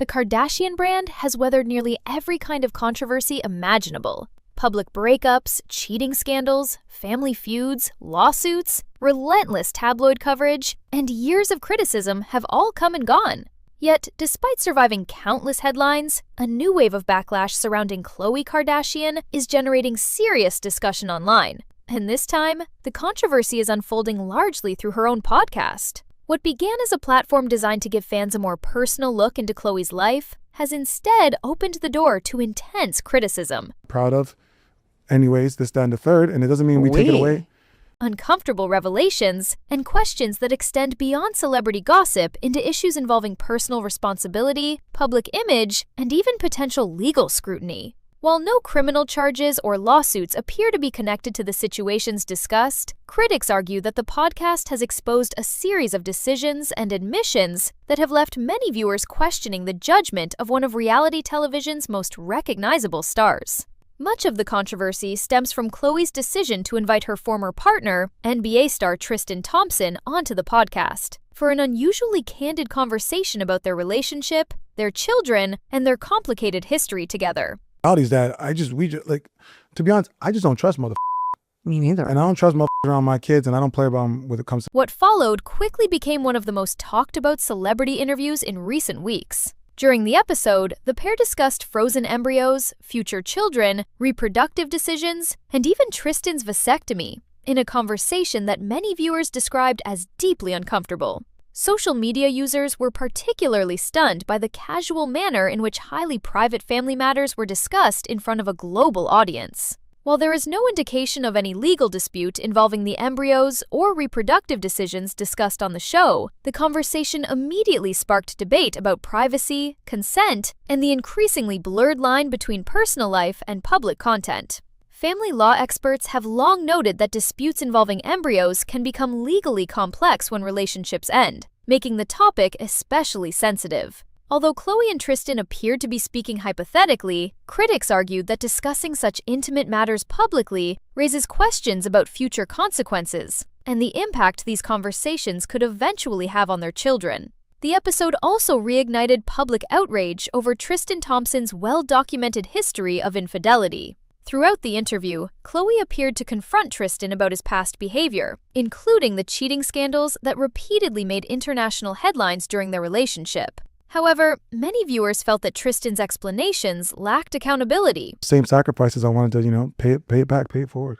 The Kardashian brand has weathered nearly every kind of controversy imaginable. Public breakups, cheating scandals, family feuds, lawsuits, relentless tabloid coverage, and years of criticism have all come and gone. Yet, despite surviving countless headlines, a new wave of backlash surrounding Khloé Kardashian is generating serious discussion online. And this time, the controversy is unfolding largely through her own podcast. What began as a platform designed to give fans a more personal look into Khloé's life has instead opened the door to intense criticism. Proud of. Anyways, this, that, and the third, and it doesn't mean we take it away. Uncomfortable revelations and questions that extend beyond celebrity gossip into issues involving personal responsibility, public image, and even potential legal scrutiny. While no criminal charges or lawsuits appear to be connected to the situations discussed, critics argue that the podcast has exposed a series of decisions and admissions that have left many viewers questioning the judgment of one of reality television's most recognizable stars. Much of the controversy stems from Khloé's decision to invite her former partner, NBA star Tristan Thompson, onto the podcast for an unusually candid conversation about their relationship, their children, and their complicated history together. Is that to be honest, I just don't trust motherfuckers. Me neither. And I don't trust motherfuckers around my kids, and I don't play about them when it comes to... What followed quickly became one of the most talked about celebrity interviews in recent weeks. During the episode, the pair discussed frozen embryos, future children, reproductive decisions, and even Tristan's vasectomy, in a conversation that many viewers described as deeply uncomfortable. Social media users were particularly stunned by the casual manner in which highly private family matters were discussed in front of a global audience. While there is no indication of any legal dispute involving the embryos or reproductive decisions discussed on the show, the conversation immediately sparked debate about privacy, consent, and the increasingly blurred line between personal life and public content. Family law experts have long noted that disputes involving embryos can become legally complex when relationships end, making the topic especially sensitive. Although Khloé and Tristan appeared to be speaking hypothetically, critics argued that discussing such intimate matters publicly raises questions about future consequences and the impact these conversations could eventually have on their children. The episode also reignited public outrage over Tristan Thompson's well-documented history of infidelity. Throughout the interview, Khloé appeared to confront Tristan about his past behavior, including the cheating scandals that repeatedly made international headlines during their relationship. However, many viewers felt that Tristan's explanations lacked accountability. Same sacrifices, I wanted to, pay it back, pay it forward.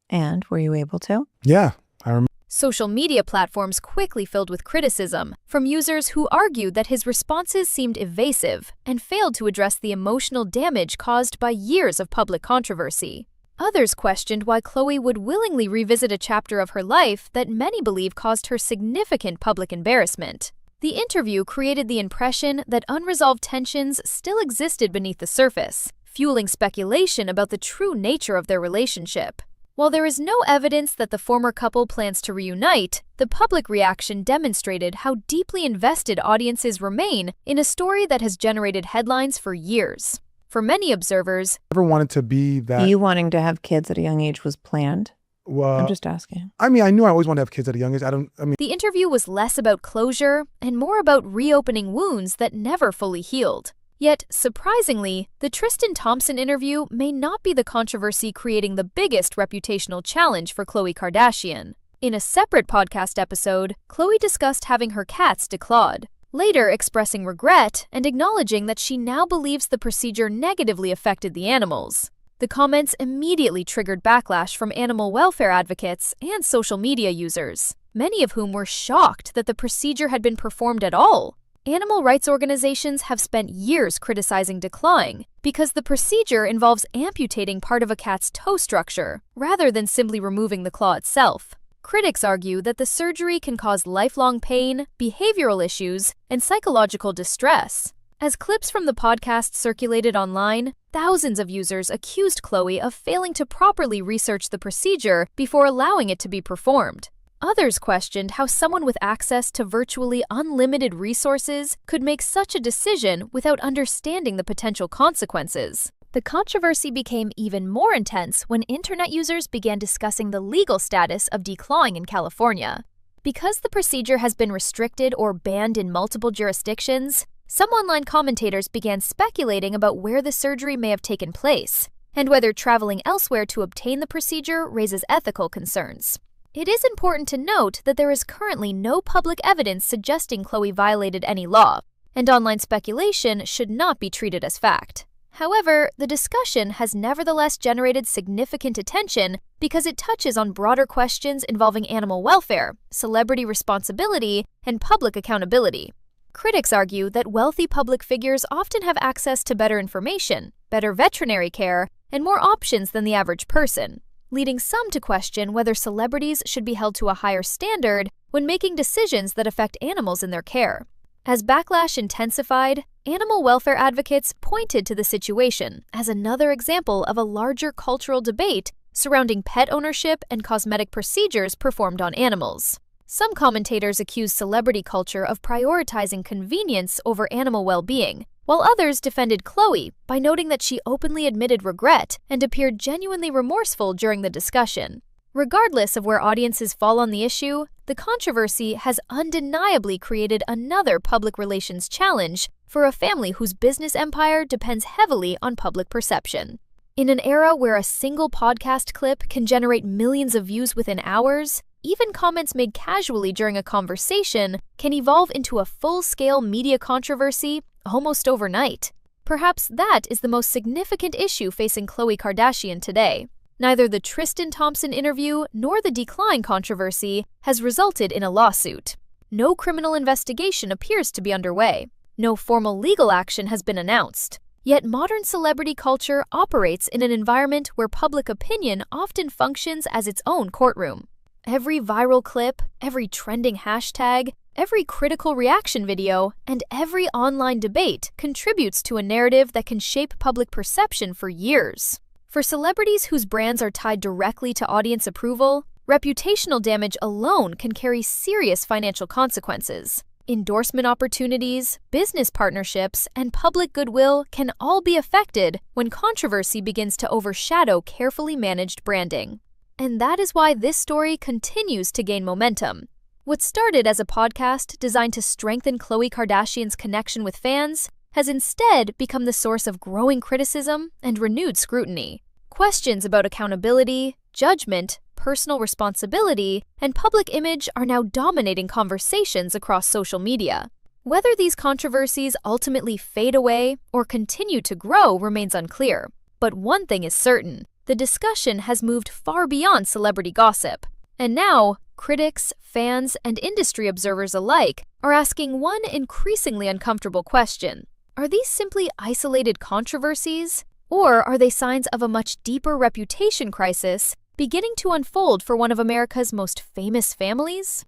And were you able to? Yeah, I remember. Social media platforms quickly filled with criticism from users who argued that his responses seemed evasive and failed to address the emotional damage caused by years of public controversy. Others questioned why Khloé would willingly revisit a chapter of her life that many believe caused her significant public embarrassment. The interview created the impression that unresolved tensions still existed beneath the surface, fueling speculation about the true nature of their relationship. While there is no evidence that the former couple plans to reunite, the public reaction demonstrated how deeply invested audiences remain in a story that has generated headlines for years. For many observers, never wanted to be that... You wanting to have kids at a young age was planned? Well, I'm just asking. I knew I always wanted to have kids at a young age. The interview was less about closure and more about reopening wounds that never fully healed. Yet, surprisingly, the Tristan Thompson interview may not be the controversy creating the biggest reputational challenge for Khloé Kardashian. In a separate podcast episode, Khloé discussed having her cats declawed, later expressing regret and acknowledging that she now believes the procedure negatively affected the animals. The comments immediately triggered backlash from animal welfare advocates and social media users, many of whom were shocked that the procedure had been performed at all. Animal rights organizations have spent years criticizing declawing because the procedure involves amputating part of a cat's toe structure rather than simply removing the claw itself. Critics argue that the surgery can cause lifelong pain, behavioral issues, and psychological distress. As clips from the podcast circulated online, thousands of users accused Khloé of failing to properly research the procedure before allowing it to be performed. Others questioned how someone with access to virtually unlimited resources could make such a decision without understanding the potential consequences. The controversy became even more intense when internet users began discussing the legal status of declawing in California. Because the procedure has been restricted or banned in multiple jurisdictions, some online commentators began speculating about where the surgery may have taken place, and whether traveling elsewhere to obtain the procedure raises ethical concerns. It is important to note that there is currently no public evidence suggesting Khloé violated any law, and online speculation should not be treated as fact. However, the discussion has nevertheless generated significant attention because it touches on broader questions involving animal welfare, celebrity responsibility, and public accountability. Critics argue that wealthy public figures often have access to better information, better veterinary care, and more options than the average person, leading some to question whether celebrities should be held to a higher standard when making decisions that affect animals in their care. As backlash intensified, animal welfare advocates pointed to the situation as another example of a larger cultural debate surrounding pet ownership and cosmetic procedures performed on animals. Some commentators accused celebrity culture of prioritizing convenience over animal well-being, while others defended Khloé by noting that she openly admitted regret and appeared genuinely remorseful during the discussion. Regardless of where audiences fall on the issue, the controversy has undeniably created another public relations challenge for a family whose business empire depends heavily on public perception. In an era where a single podcast clip can generate millions of views within hours, even comments made casually during a conversation can evolve into a full-scale media controversy almost overnight. Perhaps that is the most significant issue facing Khloé Kardashian today. Neither the Tristan Thompson interview nor the decline controversy has resulted in a lawsuit. No criminal investigation appears to be underway. No formal legal action has been announced. Yet modern celebrity culture operates in an environment where public opinion often functions as its own courtroom. Every viral clip, every trending hashtag, every critical reaction video, and every online debate contributes to a narrative that can shape public perception for years. For celebrities whose brands are tied directly to audience approval, reputational damage alone can carry serious financial consequences. Endorsement opportunities, business partnerships, and public goodwill can all be affected when controversy begins to overshadow carefully managed branding. And that is why this story continues to gain momentum. What started as a podcast designed to strengthen Khloé Kardashian's connection with fans has instead become the source of growing criticism and renewed scrutiny. Questions about accountability, judgment, personal responsibility, and public image are now dominating conversations across social media. Whether these controversies ultimately fade away or continue to grow remains unclear. But one thing is certain: the discussion has moved far beyond celebrity gossip. And now, critics, fans, and industry observers alike are asking one increasingly uncomfortable question. Are these simply isolated controversies? Or are they signs of a much deeper reputation crisis beginning to unfold for one of America's most famous families?